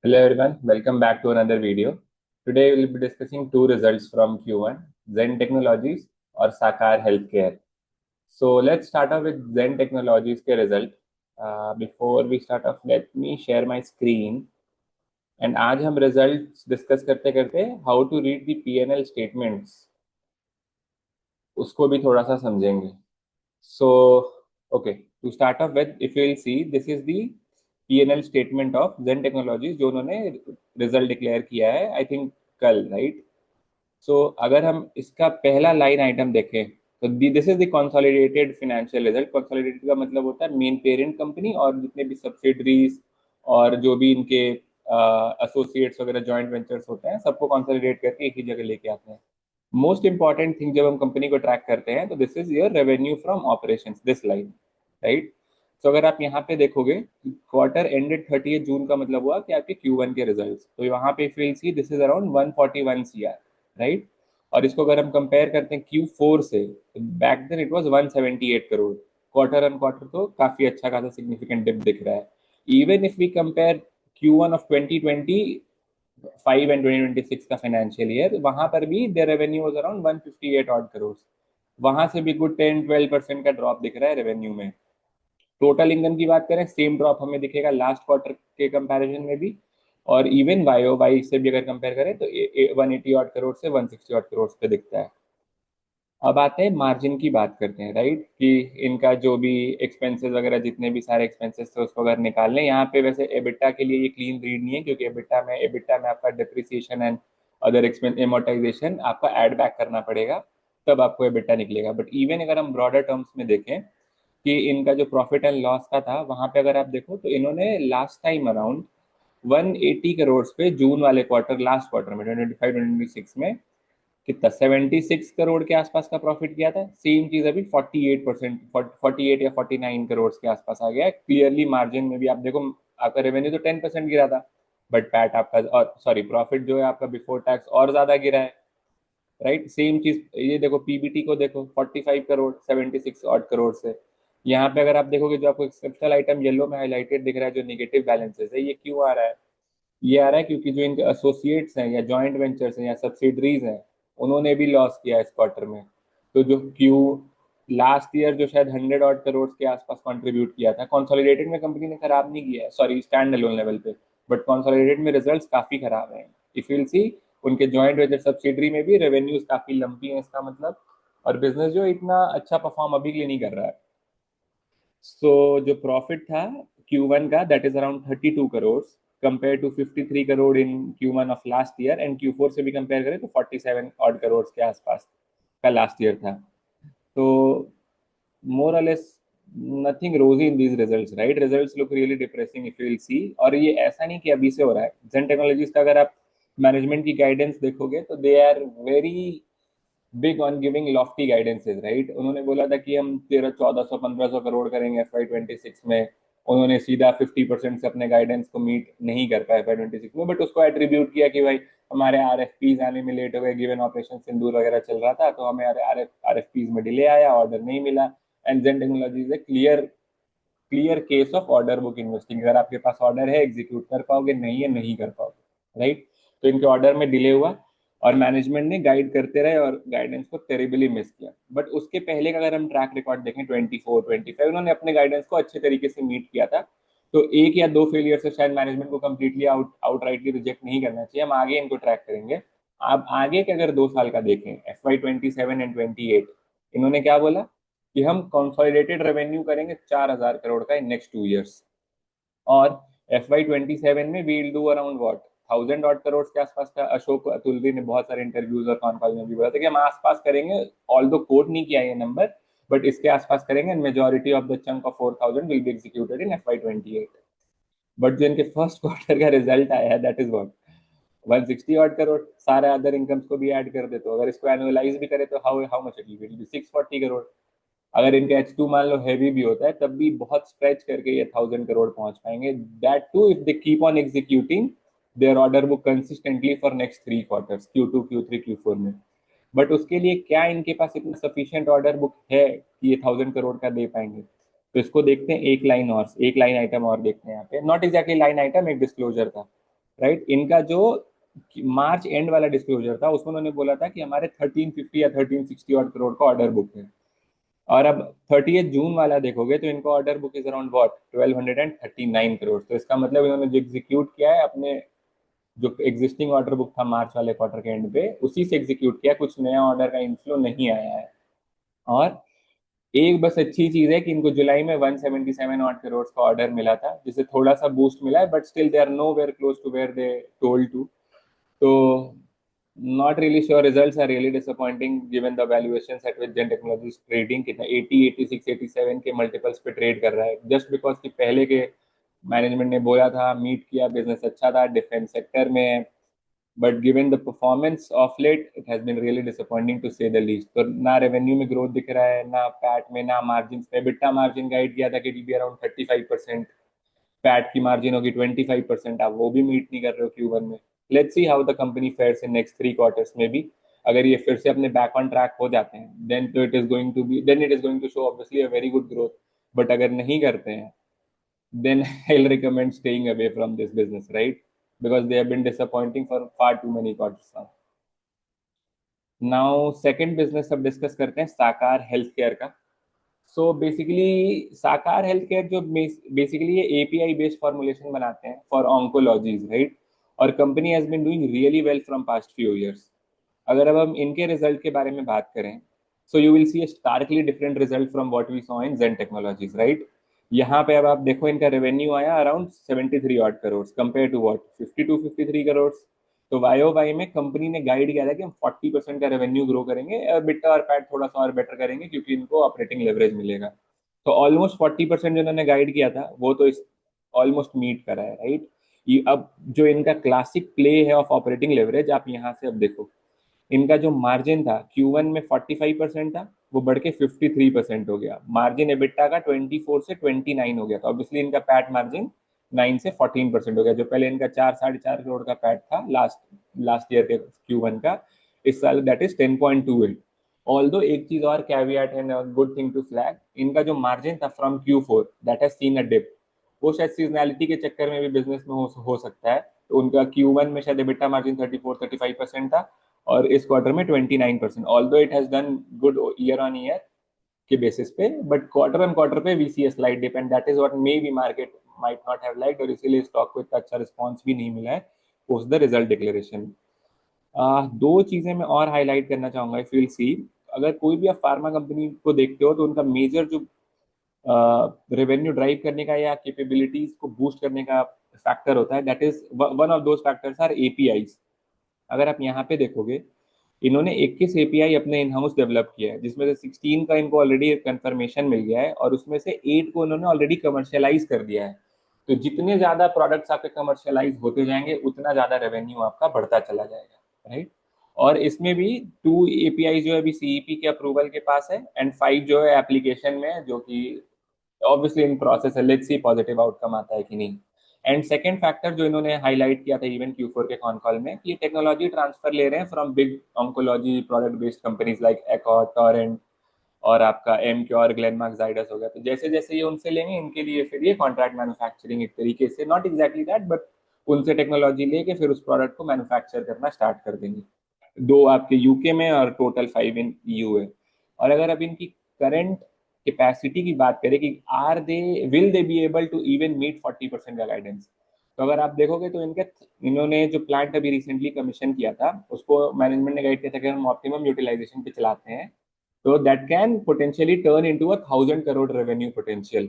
Hello everyone, welcome back to another video. Today we will be discussing two results from Q1, Zen Technologies or Sakar Healthcare. So let's start off with Zen Technologies के result. Before we start off, let me share my screen. And आज हम results discuss करते करते how to read the P&L statements उसको भी थोड़ा सा समझेंगे. So, okay, to start off with, if you will see, this is the P&L statement of Zen Technologies जो उन्होंने रिजल्ट डिक्लेयर किया है आई थिंक कल, राइट. सो अगर हम इसका पहला लाइन आइटम देखें तो this is the consolidated financial result. Consolidated का मतलब होता है मेन पेरेंट कंपनी और जितने भी सब्सिडरीज और जो भी इनके एसोसिएट्स वगैरह जॉइंट वेंचर्स होते हैं सबको कंसोलिडेट करके एक ही जगह लेके आते हैं. मोस्ट इंपॉर्टेंट थिंग जब हम कंपनी को ट्रैक करते हैं तो this is your revenue from operations, this line, right. तो अगर आप यहाँ पे देखोगे क्वार्टर एंडेड 30 जून का मतलब हुआ कि आपके Q1 के रिजल्ट्स, तो यहाँ पे if you will see this is around 141 CR, right. और इसको अगर हम कंपेयर करते हैं Q4 से, back then it was 178 crore. Quarter on quarter तो काफी अच्छा खासा सिग्निफिकेंट डिप दिख रहा है. Even if we compare Q1 of 2025 and 2026 का फाइनेंशियल ईयर, वहां पर भी their revenue was around 158 odd crore. वहां से भी गुड 10-12% का ड्रॉप दिख रहा है रेवेन्यू में. टोटल इनकम की बात करें, सेम ड्रॉप हमें दिखेगा लास्ट क्वार्टर के कंपैरिजन में भी, और इवन वाई वाई से भी अगर कंपेयर करें तो 180 ऑड करोड़ से 160 ऑड करोड़ पे दिखता है. अब आते हैं मार्जिन की बात करते हैं, राइट, कि इनका जो भी एक्सपेंसेस वगैरह जितने भी सारे एक्सपेंसेस थे उसको अगर निकाल लें. यहाँ पे वैसे एबिटा के लिए ये क्लीन रीड नहीं है क्योंकि एबिटा में आपका depreciation and other expense amortisation आपका ऐड बैक करना पड़ेगा, तब आपको एबिटा निकलेगा. बट इवन अगर हम ब्रॉडर टर्म्स में देखें कि इनका जो प्रॉफिट एंड लॉस का था, वहां पे अगर आप देखो तो इन्होंने लास्ट टाइम अराउंड 180 करोड़ पे जून वाले क्वार्टर, लास्ट क्वार्टर में 2025-2026 में कितना 76 करोड़ के आसपास का प्रॉफिट किया था. सेम चीज अभी 48%, 48 या 49 करोड़ के आसपास आ गया है. क्लियरली मार्जिन में भी आप देखो, आपका रेवेन्यू तो 10% गिरा था, बट पैट आपका, और सॉरी, प्रॉफिट जो है आपका बिफोर टैक्स और ज्यादा गिरा है, राइट. सेम चीज ये देखो, पीबीटी को देखो 45 करोड़ 76 ऑड करोड़ से. यहाँ पे अगर आप देखोगे जो आपको एक्सेप्शनल आइटम येलो में हाईलाइटेड दिख रहा है जो निगेटिव बैलेंसेस है, ये क्यों आ रहा है? ये आ रहा है क्योंकि जो इनके एसोसिएट्स हैं या जॉइंट वेंचर्स हैं या सब्सिडरीज हैं, उन्होंने भी लॉस किया इस क्वार्टर में. तो जो क्यू लास्ट ईयर जो शायद 100 ऑड करोड़ के आसपास कंट्रीब्यूट किया था, कंसोलिडेटेड में कंपनी ने खराब नहीं किया है, सॉरी स्टैंड अलोन लेवल पे, बट कंसोलिडेटेड में रिजल्ट्स काफी खराब हैं. इफ यू विल सी, उनके जॉइंट वेंचर सब्सिडरी में भी रेवेन्यूज काफी लंपी हैं इसका मतलब, और बिजनेस जो इतना अच्छा परफॉर्म अभी के लिए नहीं कर रहा है. सो जो प्रॉफिट था Q1 का, that is around 32 crore compare to 53 crore in Q1 of last year, and Q4 से भी कंपेयर करें तो 47 ऑड करोड़ के आसपास का लास्ट ईयर था. तो more or less nothing rosy in these results, right? Results look really depressing if you will see. और ये ऐसा नहीं कि अभी से हो रहा है. Zen Technologies का अगर आप मैनेजमेंट की गाइडेंस देखोगे तो they are very big on giving lofty guidances, right. उन्होंने बोला था कि हम 1300-1400 करोड़ करेंगे FY26 में. उन्होंने सीधा 50% से अपने गाइडेंस को मीट नहीं कर पाए FY26 में, बट उसको एट्रीब्यूट किया कि भाई हमारे RFPs आने में लेट हो गए, गिवन ऑपरेशन सिंदूर वगैरह चल रहा था, तो हमें RFPs में डिले आया, ऑर्डर नहीं मिला. And Zen Technologies a clear clear case of order book investing. अगर आपके पास ऑर्डर है, एग्जीक्यूट कर पाओगे, नहीं है नहीं कर पाओगे, राइट. तो इनके ऑर्डर में डिले हुआ और मैनेजमेंट ने गाइड करते रहे और गाइडेंस को टेरिबली मिस किया. बट उसके पहले का अगर हम ट्रैक रिकॉर्ड देखें 24-25, उन्होंने अपने गाइडेंस को अच्छे तरीके से मीट किया था. तो एक या दो फेलियर से शायद मैनेजमेंट को कंप्लीटली आउटराइटली रिजेक्ट नहीं करना चाहिए. हम आगे इनको ट्रैक करेंगे. आप आगे के अगर 2 साल का देखें, FY27 एंड 28, इन्होंने क्या बोला कि हम कंसोलिडेटेड रेवेन्यू करेंगे 4000 करोड़ का इन नेक्स्ट 2 इयर्स, और FY27 में we'll do around what 1000 odd crore के आसपास का. अशोक अतुलरी ने बहुत सारे इंटरव्यूज और कॉन कॉल में भी बोला था कि हम आसपास करेंगे, ऑल दो कोट नहीं किया ये नंबर, बट इसके आसपास करेंगे, and majority of the chunk of 4000 will be executed in FY28. But जो इनके फर्स्ट क्वार्टर का रिजल्ट आया है, that is what 160 odd crore. सारे अदर इनकम्स को भी ऐड कर दे तो अगर इसको एनुअलाइज भी करे तो how how much it will be 640 crore. अगर इनका H2 मान लो हैवी भी होता है, तब भी बहुत स्ट्रेच करके ये 1000 करोड़ पहुंच पाएंगे. That too if they keep on executing their order book consistently for next 3 quarters, Q2, Q3, Q4 में. बट उसके लिए क्या इनके पास इतना सफिशिएंट ऑर्डर बुक है कि ये 1000 करोड़ का दे पाएंगे? तो इसको देखते हैं, एक लाइन आइटम और देखते हैं यहाँ पे. नॉट एग्जैक्टली लाइन आइटम, एक डिस्क्लोजर था. राइट। इनका जो मार्च एंड वाला डिस्क्लोजर था उसमें उन्होंने बोला था कि हमारे 1350 या 1360 और करोड़ का ऑर्डर बुक है, और अब 30 जून वाला देखोगे तो इनका order book is around what 1239 crore. तो इसका मतलब इन्होंने जो एग्जीक्यूट किया है अपने जो एग्जिस्टिंग ऑर्डर बुक था मार्च वाले क्वार्टर के एंड पे, उसी से एग्जीक्यूट किया, कुछ नया ऑर्डर का इनफ्लो नहीं आया है। और एक बस अच्छी चीज है कि इनको जुलाई में 177 ऑड करोड़ का ऑर्डर मिला था, जिससे थोड़ा सा बूस्ट मिला है, but still they are nowhere close to where they told to. तो not really sure, results are really disappointing given the valuations at which Zen Technologies trading कितना 80 86 87 के मल्टीपल्स पे ट्रेड कर रहा है, जस्ट बिकॉज कि पहले के मैनेजमेंट ने बोला था, मीट किया, बिजनेस अच्छा था, डिफेंस सेक्टर में है, but given the performance of late it has been really disappointing to say the least. तो ना रेवेन्यू में ग्रोथ दिख रहा है, ना पैट में, ना मार्जिन पे। बिट्टा मार्जिन गाइड किया था कि इट बी अराउंड 35%, पैट की मार्जिन होगी 25%, आप वो भी मीट नहीं कर रहे हो Q1 में। Let's see how the company fares in next 3 quarters में भी। अगर ये फिर से अपने बैक ऑन ट्रैक हो जाते हैं देन तो it is going to show obviously a very good growth. But अगर नहीं करते हैं then I'll recommend staying away from this business, right? Because they have been disappointing for far too many quarters now. Now second business अब discuss करते हैं, Saakar health care का। So basically Saakar health care जो basically ये API based formulation बनाते हैं for oncologies, right. और company has been doing really well from past few years. अगर अब हम इनके रिजल्ट के बारे में बात करें, so you will see a starkly different result from what we saw in Zen technologies, right. यहाँ पे अब आप देखो इनका रेवेन्यू आया around 73 odd crore compare to what 52 53 crore. तो वाई वाई में कंपनी ने गाइड किया था कि हम 40% का रेवेन्यू ग्रो करेंगे और बिट्टा और पैट थोड़ा सा और बेटर करेंगे क्योंकि इनको ऑपरेटिंग लेवरेज मिलेगा। तो ऑलमोस्ट 40% जो इन्होंने गाइड किया था वो तो इस ऑलमोस्ट मीट करा है, राइट। ये अब जो इनका क्लासिक प्ले है ऑफ ऑपरेटिंग लेवरेज, आप यहाँ से अब देखो इनका जो मार्जिन था Q1 में 45% था, वो बढ़ के 53% हो गया। मार्जिन एबिटा का 24 से 29 हो गया, तो ऑब्वियसली इनका पैट मार्जिन 9 से 14% हो गया। जो पहले इनका 4 साढ़े 4 करोड़ का पैट था लास्ट लास्ट ईयर के Q1 का, इस साल दैट इज 10.28। ऑल्दो एक चीज और कैविएट है, गुड थिंग टू फ्लैग, इनका जो मार्जिन था from Q4 that has seen a dip. वो शायद सीजनैलिटी के चक्कर में भी बिजनेस में हो सकता है। तो उनका Q1 में शायद एबिटा मार्जिन 34 35% था, और इस क्वार्टर में 29%। Although it has done good year on year के बेसिस पे, बट क्वार्टर ऑन क्वार्टर पे we see a slight dip, and that is what may be market might not have liked, और इसीलिए stock को इतना अच्छा response भी नहीं मिला है पोस्ट द रिजल्ट डिक्लेरेशन। दो चीजें मैं और हाईलाइट करना चाहूंगा, इफ यूल सी, अगर कोई भी आप फार्मा कंपनी को देखते हो तो उनका मेजर जो रेवेन्यू ड्राइव करने का या कैपेबिलिटीज को बूस्ट करने का फैक्टर होता है, that is one of those factors are APIs. अगर आप यहाँ पे देखोगे, इन्होंने 21 एपीआई अपने इन हाउस डेवलप किया है, जिसमें से 16 का इनको ऑलरेडी कंफर्मेशन मिल गया है, और उसमें से 8 को इन्होंने ऑलरेडी कमर्शियलाइज कर दिया है। तो जितने ज्यादा प्रोडक्ट्स आपके कमर्शियलाइज होते जाएंगे उतना ज्यादा रेवेन्यू आपका बढ़ता चला जाएगा, राइट। और इसमें भी 2 एपीआई जो है अभी सीईपी के अप्रूवल के पास है, एंड 5 जो है एप्लीकेशन में है, जो कि ऑब्वियसली इन प्रोसेस है। लेट्स सी पॉजिटिव आउटकम आता है कि नहीं। एंड सेकंड फैक्टर जो इन्होंने हाईलाइट किया था इवन Q4 के कॉन कॉल में, कि ये टेक्नोलॉजी ट्रांसफर ले रहे हैं from big oncology product based companies like एकॉ, टोरेंट, और आपका एम क्योर, ग्लेनमार्क, जाइडस हो गया। तो जैसे जैसे ये उनसे लेंगे इनके लिए फिर ये कॉन्ट्रैक्ट मैन्युफैक्चरिंग एक तरीके से, नॉट एग्जैक्टली दैट, बट उनसे टेक्नोलॉजी लेके फिर उस प्रोडक्ट को मैन्युफैक्चर करना स्टार्ट कर देंगे। 2 आपके यूके में और टोटल 5 इन ईयू है। और अगर अब इनकी करंट कैपेसिटी की बात करें कि are they will they be able to even meet 40% का गाइडेंस, तो अगर आप देखोगे तो इन्होंने जो प्लांट अभी रिसेंटली कमीशन किया था उसको मैनेजमेंट ने गाइड किया था कि हम ऑप्टिमम यूटिलाइजेशन पे चलाते हैं, तो that can potentially turn into a 1000 crore revenue potential.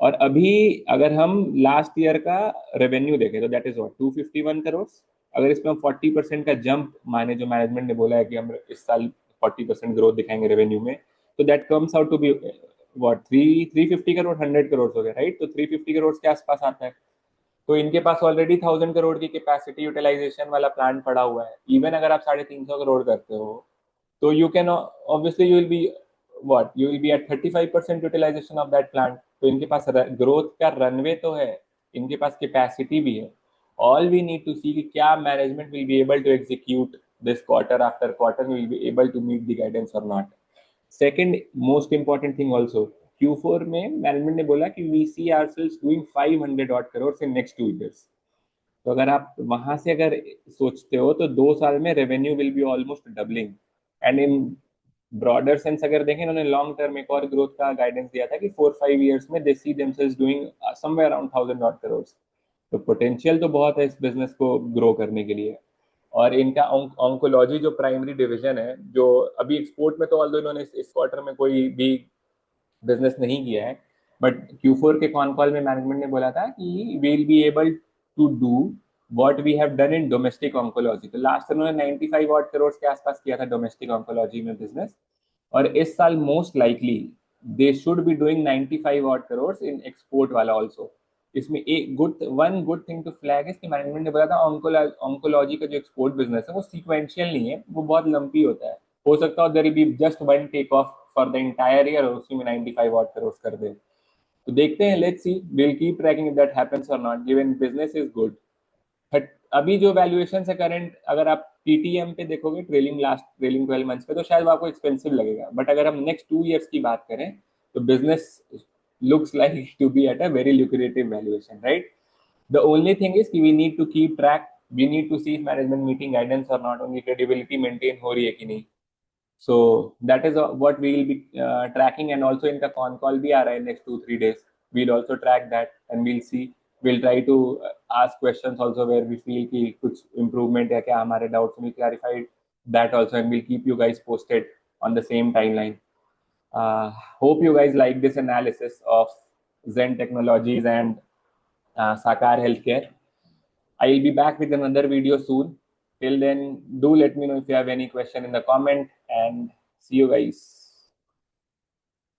और अभी अगर हम लास्ट ईयर का रेवेन्यू देखें तो दैट इज व्हाट 251 करोड़। अगर इसमें हम 40% का जंप माने, जो मैनेजमेंट ने बोला है कि हम इस साल 40% ग्रोथ दिखाएंगे रेवेन्यू में, तो that comes out to be what 350 crore, 100 crore हो गया, राइट। तो 350 करोड़ के आसपास आता है। तो इनके पास ऑलरेडी 1000 करोड़ की कैपेसिटी यूटिलाइजेशन वाला प्लान पड़ा हुआ है। इवन अगर आप 350 करोड़ करते हो तो you can obviously you will be what you will be at 35% utilization of that plant। तो इनके पास ग्रोथ का रनवे तो है, इनके पास कैपेसिटी भी है। All we need to see कि क्या management will be able to execute this quarter after quarter, will be able to meet the guidance और not. Second most important thing also, Q4 में management ने बोला कि we see ourselves doing 500 odd crore in next 2 years। तो अगर आप वहां से अगर सोचते हो तो 2 साल में revenue will be almost doubling. And in broader sense अगर देखें, इन्होंने लॉन्ग टर्म एक और ग्रोथ का गाइडेंस दिया था कि 4-5 years में they see themselves doing somewhere around 1,000 crore. तो पोटेंशियल तो बहुत है इस बिजनेस को ग्रो करने के लिए। और इनका ऑन्कोलॉजी जो प्राइमरी डिवीजन है, जो अभी एक्सपोर्ट में तो ऑल्दो इन्होंने इस क्वार्टर में कोई भी बिजनेस नहीं किया है, बट Q4 के कॉन कॉल में मैनेजमेंट ने बोला था कि we'll be able to do what we have done in domestic oncology. तो लास्ट उन्होंने 95 करोड़ के आसपास किया था डोमेस्टिक ऑन्कोलॉजी में बिजनेस, और इस साल most likely they should be doing 95 crore in export वाला ऑल्सो। इसमें एक one good thing to flag है कि मैनेजमेंट ने बोला था ऑन्कोलॉजी का जो एक्सपोर्ट बिजनेस है वो सीक्वेंशियल नहीं है, वो बहुत लंपी होता है। हो सकता है there be just one take off for the entire year और उसी में 95 करोड़ कर दे। तो देखते हैं, let's see, will keep tracking if that happens और not, given business is good. But अभी जो वैल्यूएशन है करंट, अगर आप टीटीएम पे देखोगे, ट्रेलिंग 12 मंथ्स पे, तो शायद वो आपको एक्सपेंसिव लगेगा। बट अगर हम नेक्स्ट 2 years की बात करें तो business looks like to be at a very lucrative valuation, right? The only thing is कि we need to keep track, we need to see if management meeting guidance or not, उनकी credibility maintain हो रही है कि नहीं। So that is what we will be tracking, and also इनका con call भी आ रहा है next 2-3 days. We'll also track that and we'll see. We'll try to ask questions also where we feel कि कुछ improvement है क्या, हमारे doubts will be clarified, that also, and we'll keep you guys posted on the same timeline. Uh, Hope you guys like this analysis of Zen Technologies and Sakar Healthcare. I'll be back with another video soon. Till then, do let me know if you have any question in the comment, and see you guys.